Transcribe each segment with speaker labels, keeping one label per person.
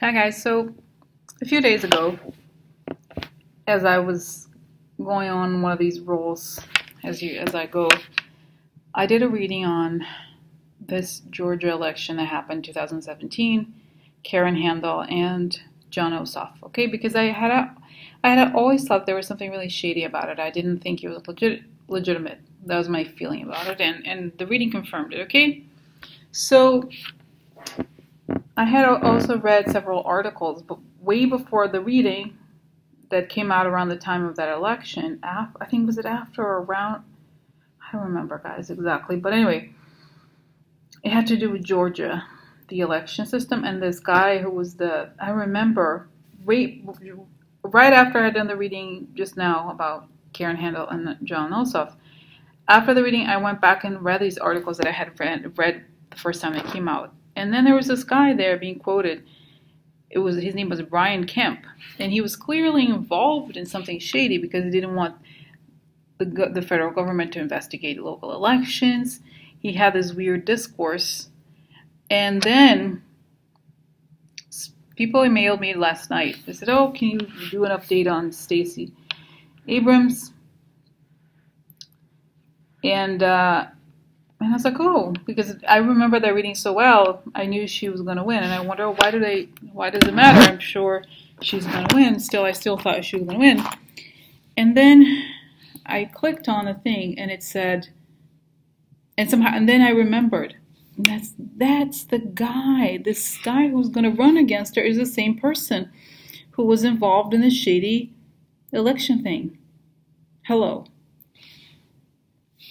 Speaker 1: Hi guys, so a few days ago, as I was going on one of these rolls, as I go, I did a reading on this Georgia election that happened in 2017, Karen Handel and John Ossoff. Okay, because I had always thought there was something really shady about it. I didn't think it was legitimate. That was my feeling about it, and the reading confirmed it. Okay, so I had also read several articles, but way before the reading that came out around the time of that election. I think, was it after or around? I don't remember, guys, exactly. But anyway, it had to do with Georgia, the election system, and this guy who was I remember right after I had done the reading just now about Karen Handel and John Ossoff. After the reading, I went back and read these articles that I had read the first time they came out. And then there was this guy there being quoted. His name was Brian Kemp, and he was clearly involved in something shady because he didn't want the federal government to investigate local elections. He had this weird discourse, and then people emailed me last night. They said, "Oh, can you do an update on Stacey Abrams?" And I was like, oh, because I remember that reading so well, I knew she was going to win. And I wonder, why does it matter? I'm sure she's going to win. I still thought she was going to win. And then I clicked on the thing and it said, and then I remembered, that's the guy. This guy who's going to run against her is the same person who was involved in the shady election thing. Hello.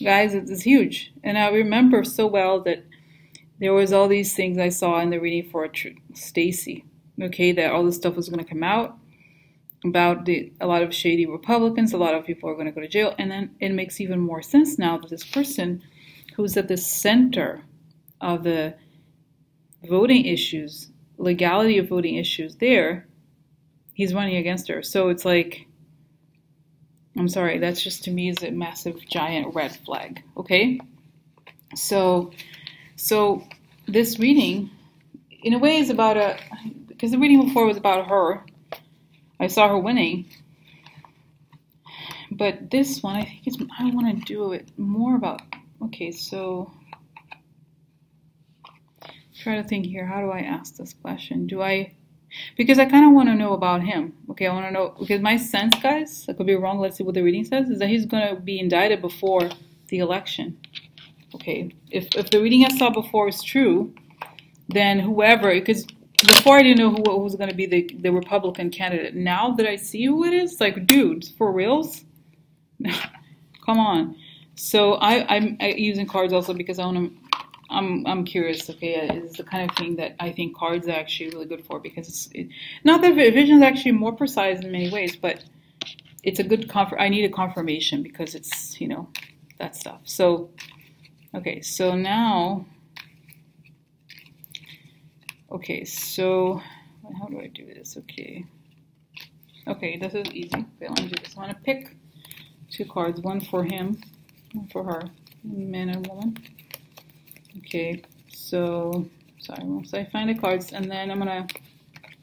Speaker 1: Guys, it's huge. And I remember so well that there was all these things I saw in the reading for Stacey, okay, that all this stuff was going to come out about a lot of shady Republicans, a lot of people are going to go to jail, and then it makes even more sense now that this person who's at the center of the voting issues, legality of voting issues there, he's running against her. So it's like, I'm sorry, that's just, to me, is a massive, giant red flag, okay? So this reading, in a way, is about because the reading before was about her. I saw her winning. But this one, I want to do it more about, okay, so, try to think here, how do I ask this question? Because I kind of want to know about him. Okay, I want to know, because my sense, guys, I could be wrong, let's see what the reading says, is that he's going to be indicted before the election. Okay, if the reading I saw before is true, then whoever, because before I didn't know who was going to be the Republican candidate. Now that I see who it is, like, dude, for reals? Come on. So I'm using cards also because I want to, I'm curious, okay, it's the kind of thing that I think cards are actually really good for, because not that vision is actually more precise in many ways, but it's a good I need a confirmation because it's, that stuff. So, okay, so now, okay, so how do I do this? Okay, this is easy. Okay, let me do this. I want to pick two cards, one for him, one for her, man and woman. Okay, so, sorry, once I find the cards, and then I'm going to,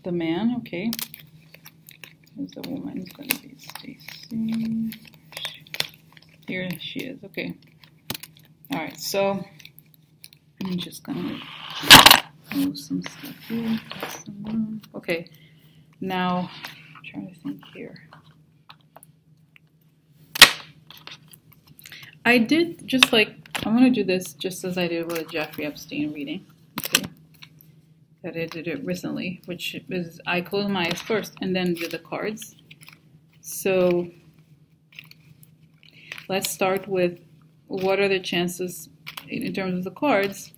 Speaker 1: the man, okay. Here's the woman, it's going to be Stacey. Here she is, okay. Alright, so, I'm just going to move some stuff here. Okay, now, I'm trying to think here. I did just like, I'm going to do this just as I did with a Jeffrey Epstein reading, okay, that I did it recently, which is I closed my eyes first and then did the cards. So let's start with what are the chances, in terms of the cards,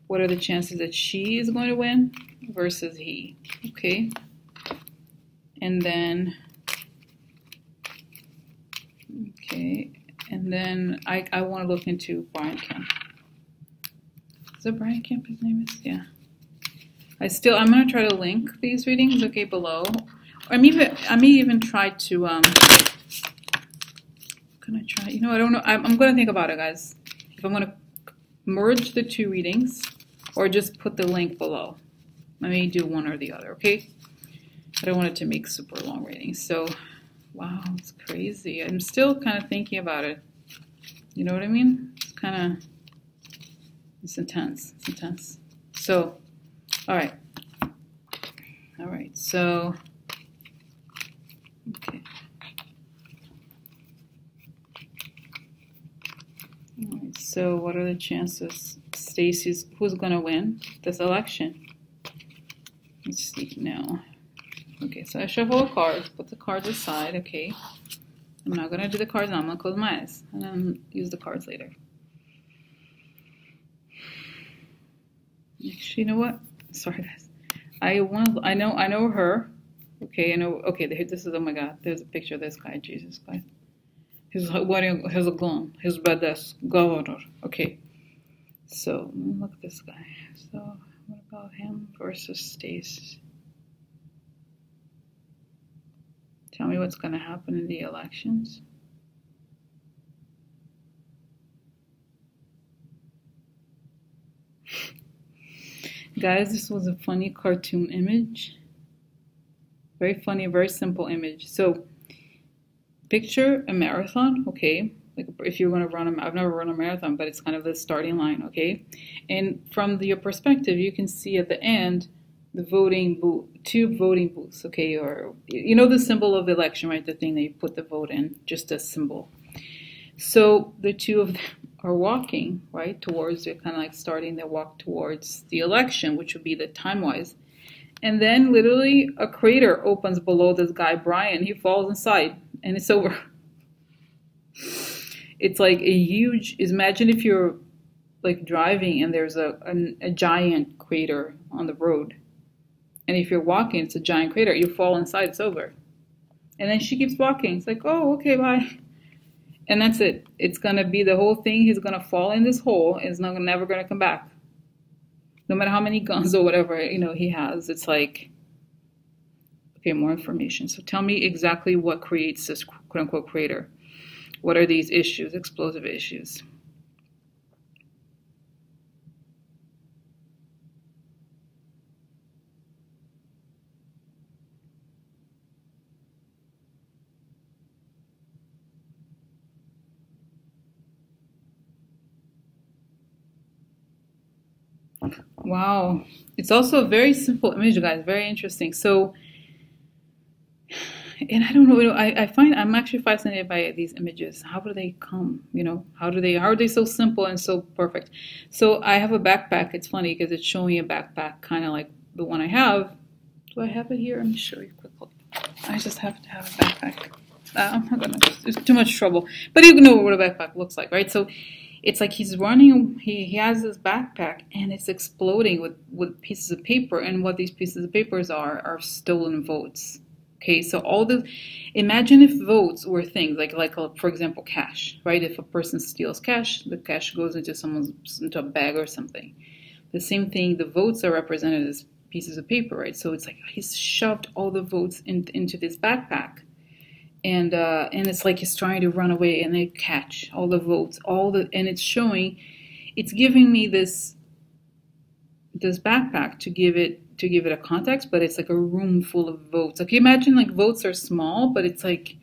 Speaker 1: what are the chances that she is going to win versus he, okay, and then, okay, and then I want to look into Brian Kemp. Is it Brian Kemp his name is? Yeah. I'm going to try to link these readings, okay, below. I may even try to, can I try? I don't know. I'm going to think about it, guys. If I'm going to merge the two readings or just put the link below. I may do one or the other, okay? I don't want it to make super long readings. So, wow, it's crazy. I'm still kind of thinking about it. You know what I mean? It's kind of, it's intense. It's intense. So, all right. All right, so, okay. All right, so what are the chances Stacey's, who's going to win this election? Let's see now. Okay, so I shuffle the cards, put the cards aside, okay. I'm not going to do the cards now, I'm going to close my eyes and then use the cards later. Actually, you know what? Sorry, guys. I know her. Okay, I know. Okay, this is, oh my God, there's a picture of this guy, Jesus Christ. He's wearing his gun, his badass governor. Okay, so look at this guy. So what about him versus Stacey? Tell me what's going to happen in the elections. Guys, this was a funny cartoon image. Very funny, very simple image. So, picture a marathon, okay? Like if you're going to run I've never run a marathon, but it's kind of the starting line, okay? And from your perspective, you can see at the end the voting booth, 2 voting booths, okay? Or you know the symbol of the election, right? The thing that you put the vote in, just a symbol. So the 2 of them are walking, right, towards, they're kind of like starting their walk towards the election, which would be the time-wise. And then literally a crater opens below this guy, Brian. He falls inside and it's over. It's like a huge, imagine if you're like driving and there's a giant crater on the road. And if you're walking, it's a giant crater. You fall inside, it's over. And then she keeps walking. It's like, oh, okay, bye. And that's it. It's going to be the whole thing. He's going to fall in this hole. And it's never going to come back. No matter how many guns or whatever, you know, he has. It's like, okay, more information. So tell me exactly what creates this quote-unquote crater. What are these issues, explosive issues? Wow. It's also a very simple image, guys. Very interesting. So, and I don't know, I find I'm actually fascinated by these images. How do they come? You know, how are they so simple and so perfect? So I have a backpack. It's funny because it's showing a backpack kind of like the one I have. Do I have it here? Let me show you quickly. I just have to have a backpack. I'm not gonna, it's too much trouble. But you know what a backpack looks like, right? So it's like he's running, he has this backpack and it's exploding with pieces of paper. And what these pieces of papers are stolen votes. Okay, so all the, imagine if votes were things like for example, cash, right? If a person steals cash, the cash goes into a bag or something. The same thing, the votes are represented as pieces of paper, right? So it's like he's shoved all the votes into this backpack. And it's like he's trying to run away and they catch all the votes, and it's showing, it's giving me this backpack to give it a context, but it's like a room full of votes. Like imagine like votes are small, but it's like,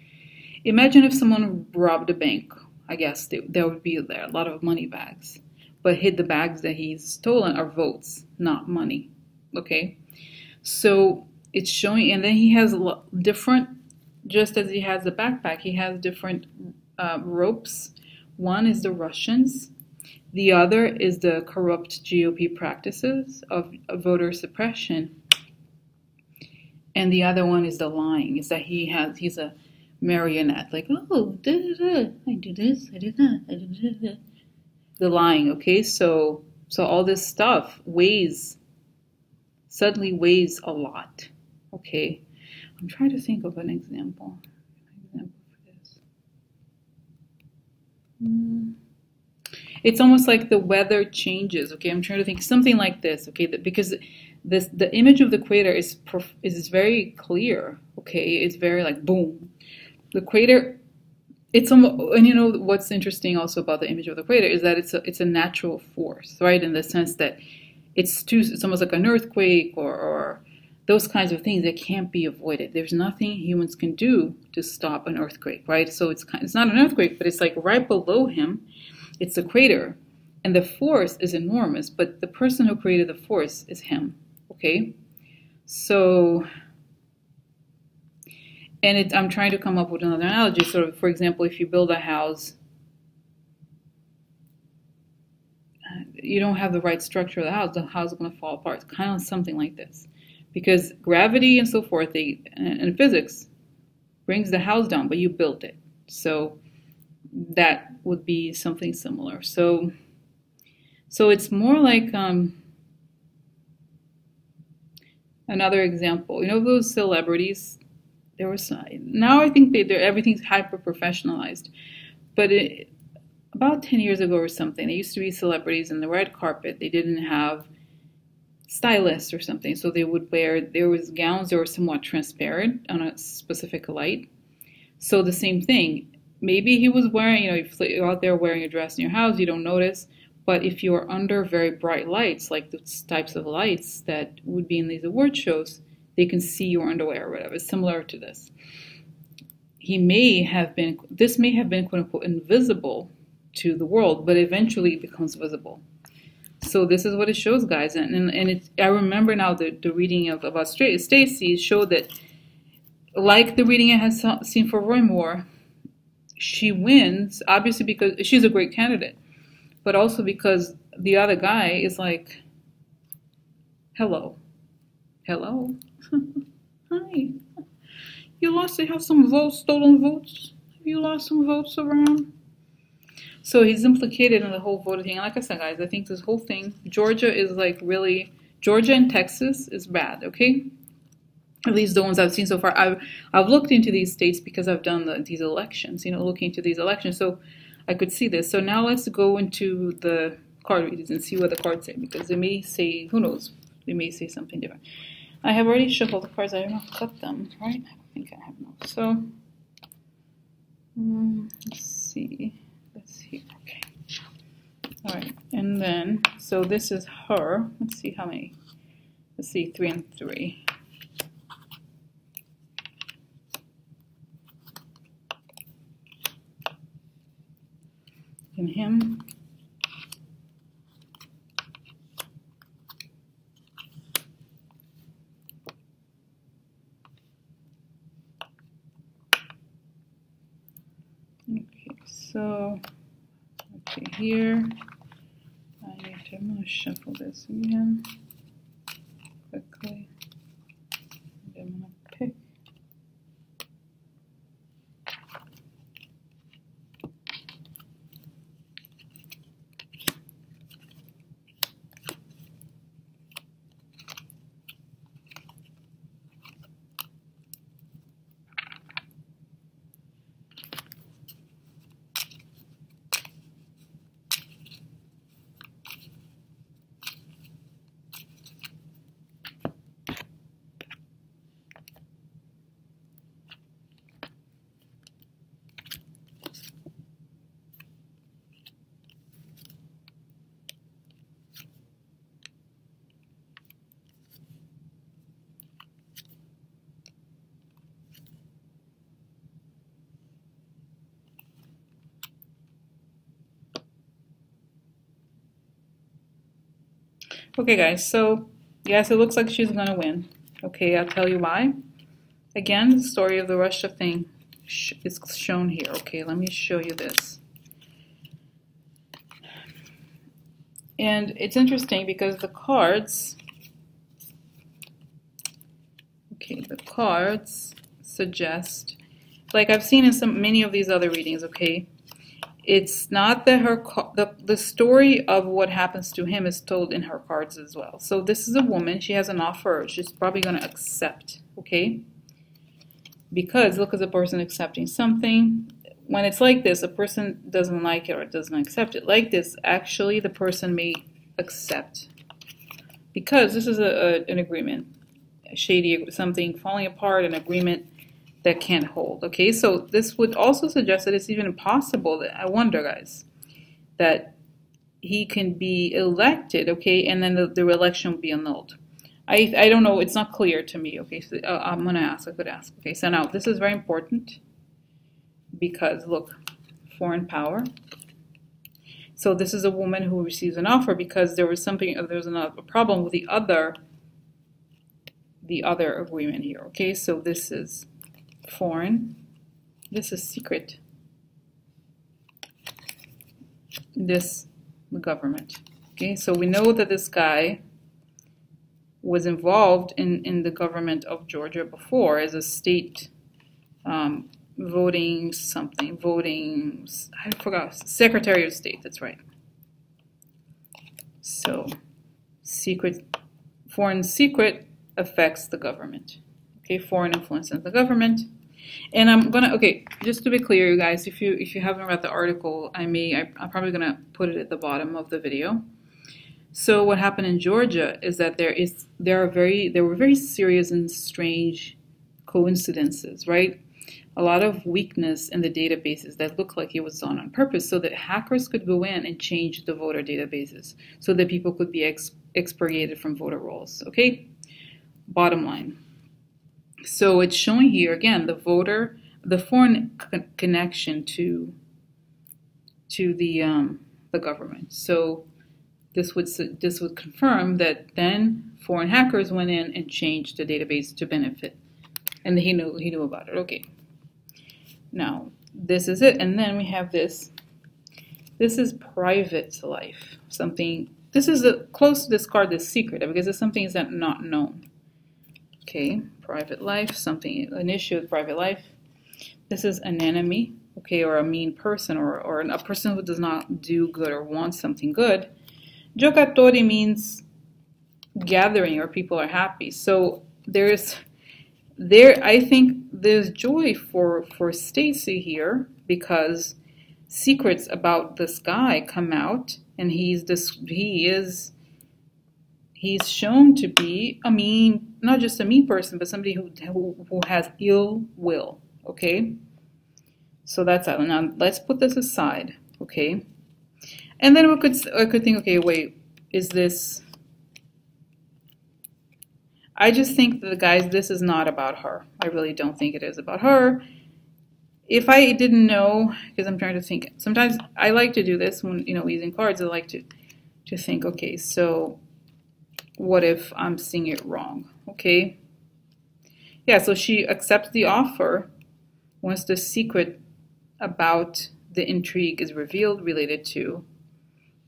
Speaker 1: imagine if someone robbed a bank. I guess there would be there a lot of money bags, but hid the bags that he's stolen are votes, not money. Okay, so it's showing, and then he has different, just as he has the backpack, he has different ropes. One is the Russians. The other is the corrupt GOP practices of voter suppression. And the other one is the lying, is that he's a marionette, like, oh, I do this, I do that, I do that. The lying, okay? So all this stuff suddenly weighs a lot, okay? I'm trying to think of an example. For this. It's almost like the weather changes. Okay, I'm trying to think something like this. Okay, because the image of the crater is very clear. Okay, it's very like boom. The crater, it's almost, and you know what's interesting also about the image of the crater is that it's a natural force, right? In the sense that it's almost like an earthquake or those kinds of things that can't be avoided. There's nothing humans can do to stop an earthquake, right? So it's not an earthquake, but it's like right below him, it's a crater. And the force is enormous, but the person who created the force is him, okay? So, and I'm trying to come up with another analogy. So, for example, if you build a house, you don't have the right structure of the house is going to fall apart. It's kind of something like this. Because gravity and so forth, and physics brings the house down, but you built it. So that would be something similar. So it's more like another example. You know those celebrities? Now I think everything's hyper professionalized, but about 10 years ago or something, there used to be celebrities in the red carpet. They didn't have stylists or something, so they would there was gowns that were somewhat transparent on a specific light. So the same thing. Maybe he was wearing, if you're out there wearing a dress in your house, you don't notice. But if you're under very bright lights, like those types of lights that would be in these award shows, they can see your underwear or whatever. It's similar to this. This may have been, quote unquote, invisible to the world, but eventually it becomes visible. So this is what it shows, guys. And I remember now the reading about Stacey showed that, like the reading I had seen for Roy Moore, she wins, obviously because she's a great candidate, but also because the other guy is like, hello. Hi. You have some votes, stolen votes? Have you lost some votes around? So he's implicated in the whole voting thing. And like I said, guys, I think this whole thing, Georgia is like really, Georgia and Texas is bad, okay? At least the ones I've seen so far. I've looked into these states because I've done these elections, looking into these elections. So I could see this. So now let's go into the card readings and see what the cards say, because they may say, who knows, they may say something different. I have already shuffled the cards. I have not cut them, right? I think I have not. So, let's see. Okay. All right. And then, so this is her. Let's see how many. Let's see, 3 and 3. And him. Okay, so okay, here I'm going to shuffle this again quickly. I'm going to pick. Okay, guys, so yes, it looks like she's gonna win. Okay, I'll tell you why. Again, the story of the Russia thing is shown here. Okay, let me show you this. And it's interesting because the cards, okay, the cards suggest, like I've seen in many of these other readings, okay, it's not that the story of what happens to him is told in her cards as well. So this is a woman. She has an offer. She's probably going to accept, okay? Because look at the person accepting something. When it's like this, a person doesn't like it or doesn't accept it. Like this, actually, the person may accept. Because this is an agreement. Shady, something falling apart, an agreement that can't hold. Okay, so this would also suggest that it's even possible that, I wonder, guys, that he can be elected, okay, and then the election will be annulled. I don't know, it's not clear to me, okay, so I'm gonna ask, I could ask. Okay, so now this is very important because look, foreign power. So this is a woman who receives an offer because there was a problem with the other agreement here, okay, so this is foreign, this is secret, this the government, okay, so we know that this guy was involved in the government of Georgia before as a state voting, I forgot, Secretary of State, that's right. So foreign secret affects the government, okay, foreign influence in the government. And I'm gonna, okay, just to be clear, you guys, if you haven't read the article, I'm probably gonna put it at the bottom of the video. So what happened in Georgia is that there were very serious and strange coincidences, right? A lot of weakness in the databases that looked like it was done on purpose so that hackers could go in and change the voter databases so that people could be expurgated from voter rolls, okay? Bottom line. So it's showing here, again, the foreign connection to the government. So this would confirm that then foreign hackers went in and changed the database to benefit, and he knew about it. Okay. Now this is it, and then we have this. This is private life. Something. This is close to this card, this secret, because it's something that's not known. Okay, private life. An issue with private life. This is an enemy. Okay, or a mean person, or a person who does not do good or wants something good. Giocatori means gathering or people are happy. So I think there's joy for Stacey here because secrets about this guy come out, and he's shown to be not just a mean person, but somebody who has ill will. Okay, so that's that. Now let's put this aside. Okay. And then I could think, okay, wait, is this? I just think that, guys, this is not about her. I really don't think it is about her. If I didn't know, because I'm trying to think, sometimes I like to do this when, using cards, I like to think, okay, so what if I'm seeing it wrong? Okay. Yeah, so she accepts the offer once the secret about the intrigue is revealed related to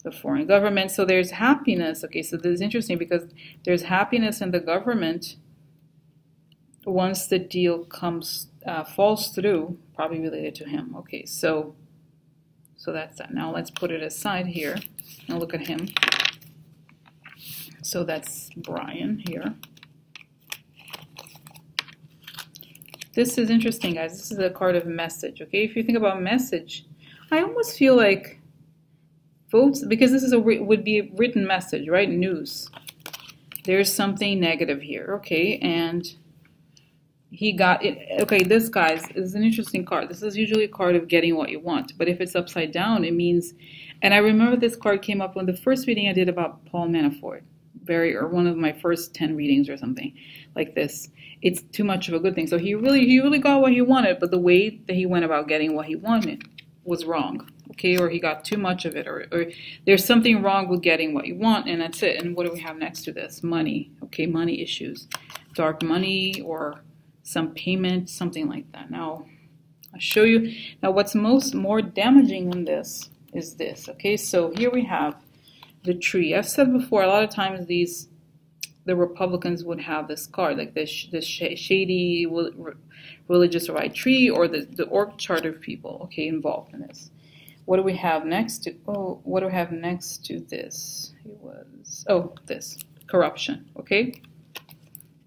Speaker 1: the foreign government. So there's happiness. Okay, so this is interesting because there's happiness in the government once the deal falls through, probably related to him. Okay, so that's that. Now let's put it aside here and look at him. So that's Brian here. This is interesting, guys. This is a card of message. Okay, if you think about message, I almost feel like votes, because this is would be a written message, right? News. There's something negative here, okay? And he got it. Okay, this, guys, is an interesting card. This is usually a card of getting what you want, but if it's upside down, it means. And I remember this card came up when the first reading I did about Paul Manafort, or one of my first 10 readings or something like this. It's too much of a good thing. So he really got what he wanted, but the way that he went about getting what he wanted was wrong. Okay, or he got too much of it, or there's something wrong with getting what you want, and that's it. And what do we have next to this? Money. Okay, money issues. Dark money or some payment, something like that. Now, I'll show you. Now, what's more damaging than this is this. Okay, so here we have the tree. I've said before, a lot of times the Republicans would have this card, like this shady religious right tree, or the org chart of people, okay, involved in this. What do we have next to? Oh, what do we have next to this? It was this corruption. Okay,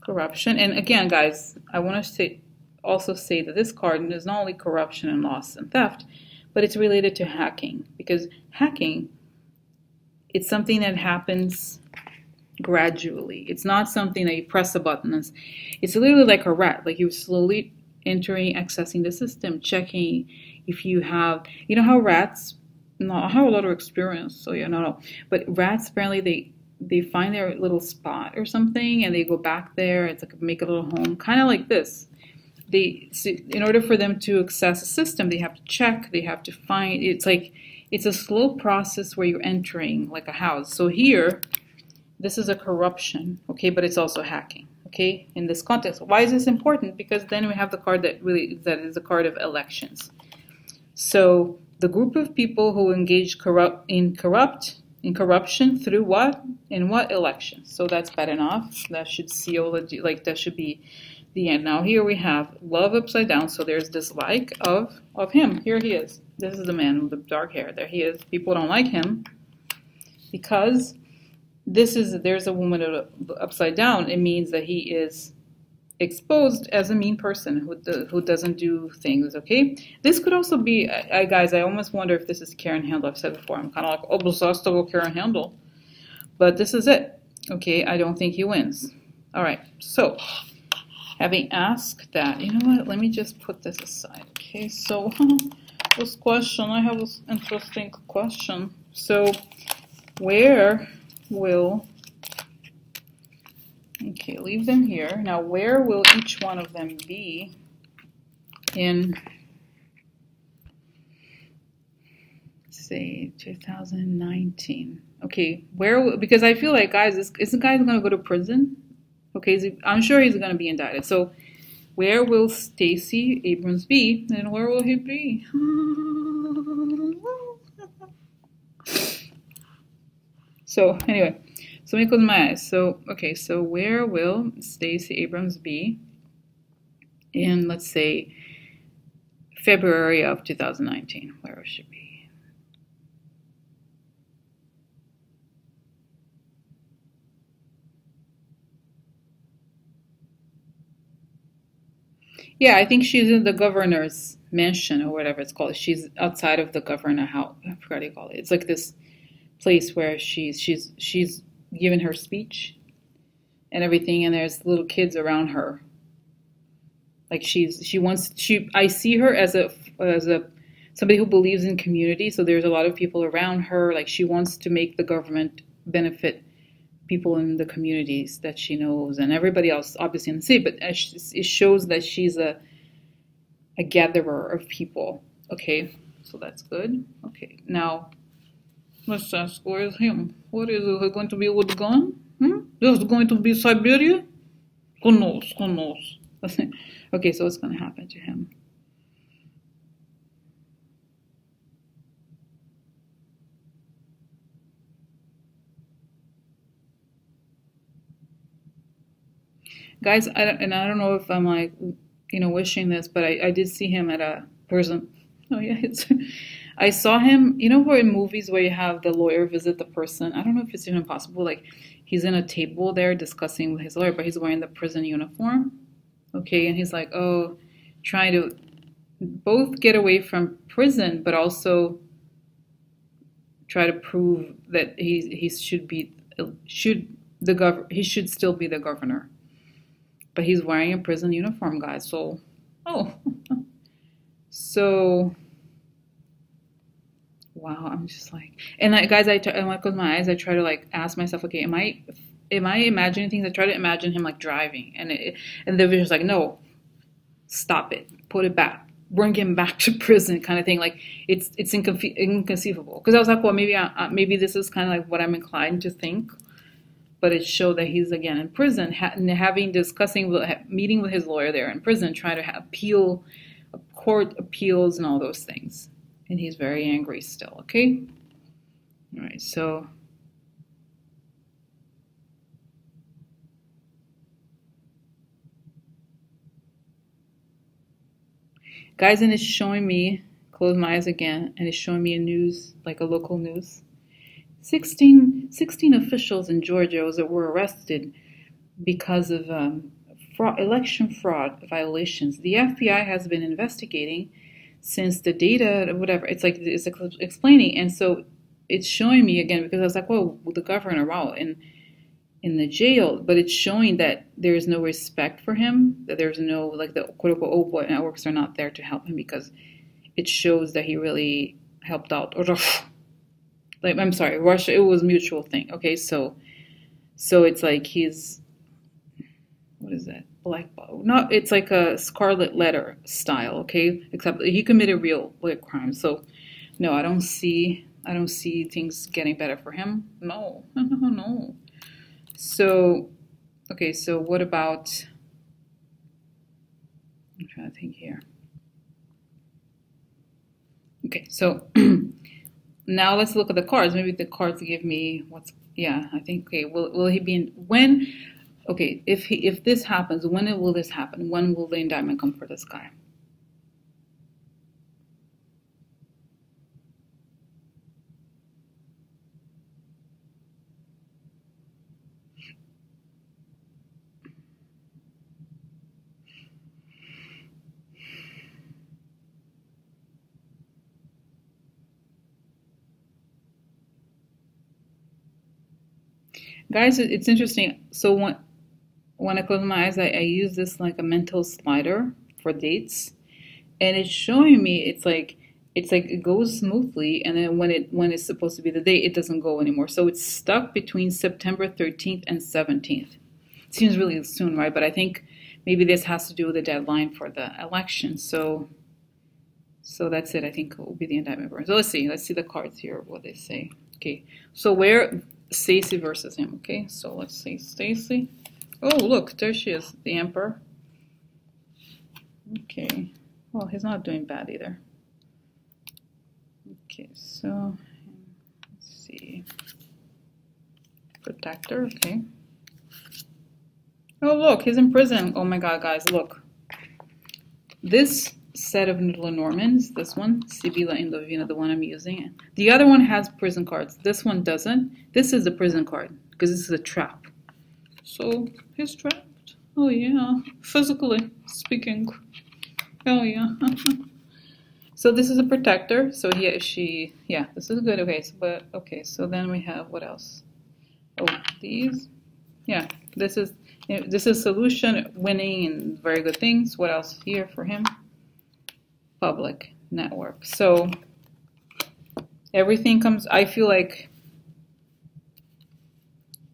Speaker 1: corruption. And again, guys, I want to also say that this card is not only corruption and loss and theft, but it's related to hacking, because hacking, it's something that happens gradually. It's not something that you press a button. It's literally like a rat. Like you're slowly entering, accessing the system, checking if you have, you know how rats No, I have a lot of experience, so yeah, no. But rats apparently they find their little spot or something, and they go back there. It's like make a little home, kind of like this. In order for them to access a system, they have to check. They have to find. It's a slow process where you're entering like a house. So here, this is a corruption, okay, but it's also hacking, okay. In this context, why is this important? Because then we have the card that is a card of elections. So the group of people who engage in corruption through what? In what election? So that's bad enough. That should seal the, like, that should be the end. Now here we have love upside down. So there's dislike of him. Here he is. This is the man with the dark hair. There he is. People don't like him because there's a woman upside down. It means that he is exposed as a mean person who doesn't do things, okay? This could also be, guys, I almost wonder if this is Karen Handel. I've said before, I'm kind of like, oh, obsessed with Karen Handel. But this is it, okay? I don't think he wins. All right, so having asked that, you know what? Let me just put this aside, okay? So this question, I have this interesting question. So where will... Okay, leave them here. Now, where will each one of them be in, say, 2019? Okay, because I feel like, guys, is the guy going to go to prison? Okay, I'm sure he's going to be indicted. So, where will Stacey Abrams be, and where will he be? So, anyway. So let me close my eyes. So, okay, so where will Stacey Abrams be in, let's say, February of 2019? Where will she be? Yeah, I think she's in the governor's mansion or whatever it's called. She's outside of the governor house. I forgot what you call it. It's like this place where she's given her speech and everything, and there's little kids around her. Like I see her as a somebody who believes in community. So there's a lot of people around her. Like she wants to make the government benefit people in the communities that she knows and everybody else, obviously in the city. But it shows that she's a gatherer of people. Okay, so that's good. Okay, now. Let's ask, where is him? What is it going to be with gun? There's going to be Siberia? Who knows? Who knows? Okay, so what's going to happen to him? Guys, I don't know if I'm like, wishing this, but I did see him at a prison. Oh yeah, I saw him, where in movies where you have the lawyer visit the person. I don't know if it's even possible. Like he's in a table there discussing with his lawyer, but he's wearing the prison uniform. Okay, and he's like, oh, trying to both get away from prison, but also try to prove that he should still be the governor. But he's wearing a prison uniform, guys. So, so. Wow, I'm just like, and like, guys, when I close my eyes, I try to like ask myself, okay, am I imagining things? I try to imagine him like driving, and the vision's like, no, stop it, put it back, bring him back to prison, kind of thing. Like it's inconceivable. Because I was like, well, maybe this is kind of like what I'm inclined to think, but it showed that he's again in prison, meeting with his lawyer there in prison, trying to court appeals and all those things. And he's very angry still, okay? All right, so. Guys, and it's showing me, close my eyes again, and it's showing me a news, like a local news. 16 officials in Georgia were arrested because of election fraud violations. The FBI has been investigating since the data, whatever, it's explaining. And so it's showing me again, because I was like, well, the governor, wow, in the jail, but it's showing that there's no respect for him, that there's no, like the quote unquote, old boy networks are not there to help him, because it shows that he really helped out. Or like, I'm sorry, Russia, it was mutual thing. Okay, so it's like he's, what is that? Black, no, it's like a scarlet letter style, okay? Except he committed real crimes. So no, I don't see things getting better for him. No, no. So, okay, so what about, I'm trying to think here. Okay, so now let's look at the cards. Maybe the cards give me what's, yeah, I think, okay, will he be in, when, okay, if this happens, when will this happen? When will the indictment come for this guy? Guys, it's interesting. So when I close my eyes, I use this like a mental slider for dates, and it's showing me it's like it goes smoothly, and then when it's supposed to be the date, it doesn't go anymore. So it's stuck between September 13th and 17th. Seems really soon, right? But I think maybe this has to do with the deadline for the election. So that's it. I think it will be the indictment. So let's see the cards here, what they say. Okay, so where Stacey versus him. Okay, so let's see Stacey. Oh, look, there she is, the Emperor. Okay, well, he's not doing bad either. Okay, so let's see. Protector, okay. Oh, look, he's in prison. Oh my God, guys, look. This set of Normans, this one, Sibila Indovina, the one I'm using. The other one has prison cards. This one doesn't. This is a prison card because this is a trap. So he's trapped. Oh yeah, physically speaking. Oh yeah. So this is a protector. So yeah, this is good. Okay, so then we have what else? Oh, these. Yeah, this is solution, winning, and very good things. What else here for him? Public network. So everything comes, I feel like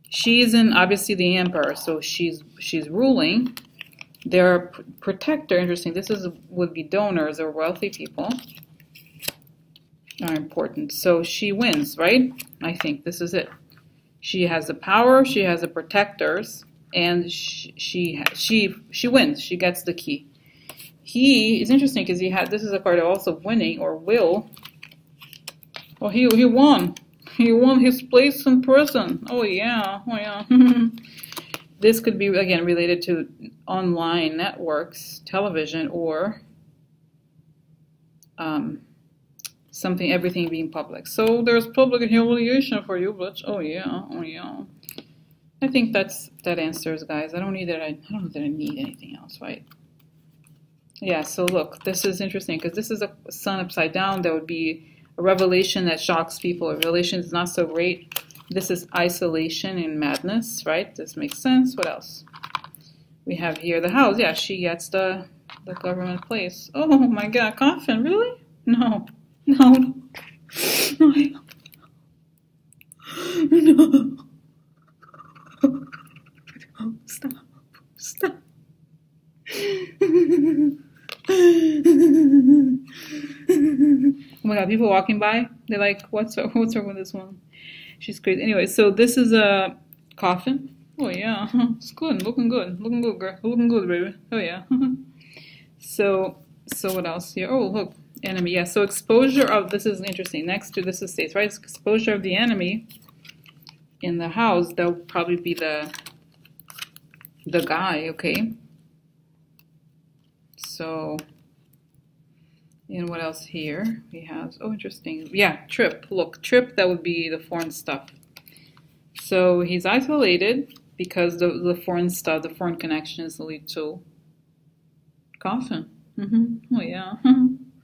Speaker 1: she's in, obviously, the Emperor, so she's ruling. Their protector, interesting, this would be donors or wealthy people are important. So she wins, right? I think this is it. She has the power, she has the protectors, and she wins. She gets the key. It's interesting because this is a card also winning or will. Oh, he won. He won his place in prison. Oh yeah, oh yeah. This could be again related to online networks, television, or everything being public. So there's public humiliation for you, but oh yeah, oh yeah. I think that answers, guys. I don't know that I need anything else, right? Yeah, so look, this is interesting because this is a sun upside down. That would be a revelation that shocks people. A revelation is not so great. This is isolation and madness, right? This makes sense. What else? We have here the house. Yeah, she gets the government place. Oh my God, coffin, really? No. No. Stop. Oh my God, people walking by, they're like, what's wrong with this one? She's crazy. Anyway, so this is a coffin. Oh yeah, it's good, looking good, girl, looking good, baby. Oh yeah. So what else here? Oh look, enemy. Yeah, so exposure of, this is interesting. Next to this is states, right? Exposure of the enemy in the house. That would probably be the guy. Okay. So, and what else here? We have, oh, interesting. Yeah, trip. Look, trip, that would be the foreign stuff. So he's isolated because the foreign stuff, the foreign connections lead to coffin. Oh, yeah.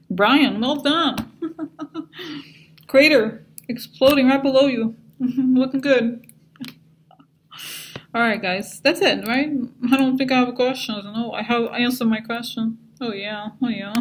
Speaker 1: Brian, well done. Crater exploding right below you. Looking good. All right, guys. That's it, right? I don't think I have questions. No, I answered my question. Oh, yeah. Oh, yeah.